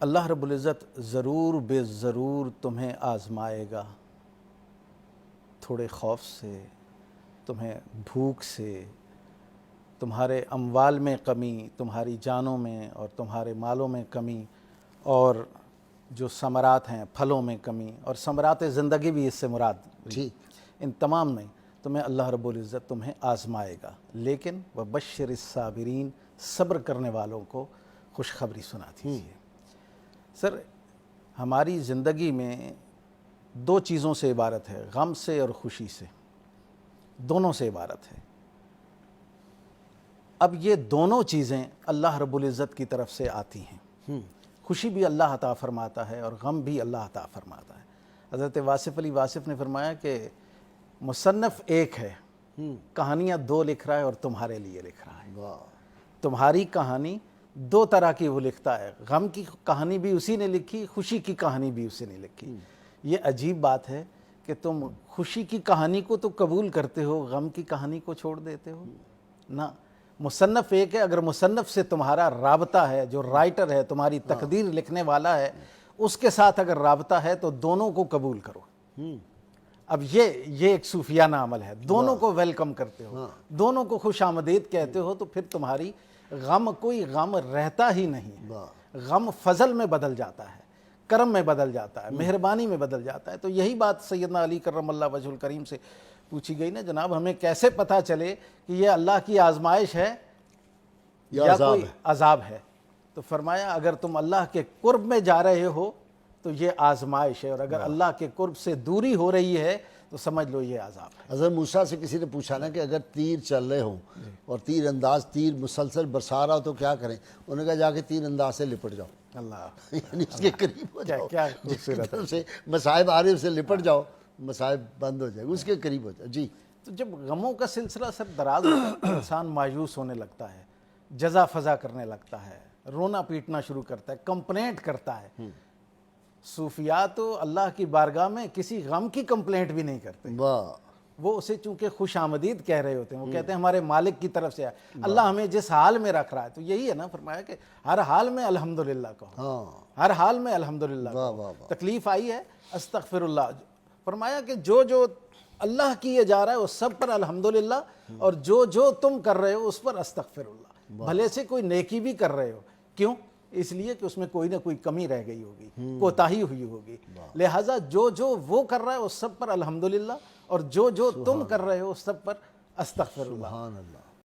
اللہ رب العزت ضرور بے ضرور تمہیں آزمائے گا، تھوڑے خوف سے، تمہیں بھوک سے، تمہارے اموال میں کمی، تمہاری جانوں میں اور تمہارے مالوں میں کمی، اور جو ثمرات ہیں پھلوں میں کمی، اور ثمرات زندگی بھی اس سے مراد، ان تمام میں تمہیں اللہ رب العزت تمہیں آزمائے گا، لیکن وبشر الصابرین، صبر کرنے والوں کو خوشخبری سنا دیجیے۔ سر، ہماری زندگی میں دو چیزوں سے عبارت ہے، غم سے اور خوشی سے، دونوں سے عبارت ہے۔ اب یہ دونوں چیزیں اللہ رب العزت کی طرف سے آتی ہیں، خوشی بھی اللہ عطا فرماتا ہے اور غم بھی اللہ عطا فرماتا ہے۔ حضرت واصف علی واصف نے فرمایا کہ مصنف ایک ہے، کہانیاں دو لکھ رہا ہے اور تمہارے لیے لکھ رہا ہے۔ تمہاری کہانی دو طرح کی وہ لکھتا ہے، غم کی کہانی بھی اسی نے لکھی، خوشی کی کہانی بھی اسی نے لکھی۔ یہ عجیب بات ہے کہ تم خوشی کی کہانی کو تو قبول کرتے ہو، غم کی کہانی کو چھوڑ دیتے ہو۔ نہ، مصنف ایک ہے، اگر مصنف سے تمہارا رابطہ ہے، جو رائٹر ہے، تمہاری تقدیر لکھنے والا ہے، اس کے ساتھ اگر رابطہ ہے تو دونوں کو قبول کرو۔ اب یہ ایک صوفیانہ عمل ہے، دونوں کو ویلکم کرتے ہو، دونوں کو خوش آمدید کہتے ہو، تو پھر تمہاری غم کوئی غم رہتا ہی نہیں ہے، غم فضل میں بدل جاتا ہے، کرم میں بدل جاتا ہے، مہربانی میں بدل جاتا ہے۔ تو یہی بات سیدنا علی کرم اللہ وجہ الکریم سے پوچھی گئی نا، جناب ہمیں کیسے پتہ چلے کہ یہ اللہ کی آزمائش ہے یا کوئی عذاب ہے؟ تو فرمایا اگر تم اللہ کے قرب میں جا رہے ہو تو یہ آزمائش ہے، اور اگر اللہ کے قرب سے دوری ہو رہی ہے تو سمجھ لو یہ عذاب ہے۔ حضرت موسیٰ سے کسی نے پوچھا نا کہ اگر تیر چل رہے ہوں اور تیر انداز تیر مسلسل برسا رہا ہو تو کیا کریں؟ انہوں نے کہا جا کے تیر انداز سے لپٹ جاؤ، اللہ یعنی اس کے قریب ہو جاؤ، کیا جس کی طرف سے مصائب آ رہے اس سے لپٹ جاؤ، مصائب بند ہو جائے، اس کے قریب ہو جاؤ۔ جی، تو جب غموں کا سلسلہ سر دراز ہوتا ہے تو انسان مایوس ہونے لگتا ہے، جزا فضا کرنے لگتا ہے، رونا پیٹنا شروع کرتا ہے، کمپلینٹ کرتا ہے۔ صوفیاء تو اللہ کی بارگاہ میں کسی غم کی کمپلینٹ بھی نہیں کرتے، وہ اسے چونکہ خوش آمدید کہہ رہے ہوتے ہیں، وہ کہتے ہیں ہمارے مالک کی طرف سے ہے، اللہ ہمیں جس حال میں رکھ رہا ہے۔ تو یہی ہے نا، فرمایا کہ ہر حال میں الحمدللہ کہو، ہر حال میں الحمدللہ کہو۔ تکلیف آئی ہے استغفر اللہ، فرمایا کہ جو جو اللہ کیے جا رہا ہے وہ سب پر الحمدللہ، اور جو جو تم کر رہے ہو اس پر استغفر اللہ۔ بھلے سے کوئی نیکی بھی کر رہے ہو، کیوں؟ اس لیے کہ اس میں کوئی نہ کوئی کمی رہ گئی ہوگی، کوتاہی ہوئی ہوگی، لہٰذا جو جو وہ کر رہا ہے اس سب پر الحمدللہ، اور جو جو تم کر رہے ہو اس سب پر استغفر اللہ۔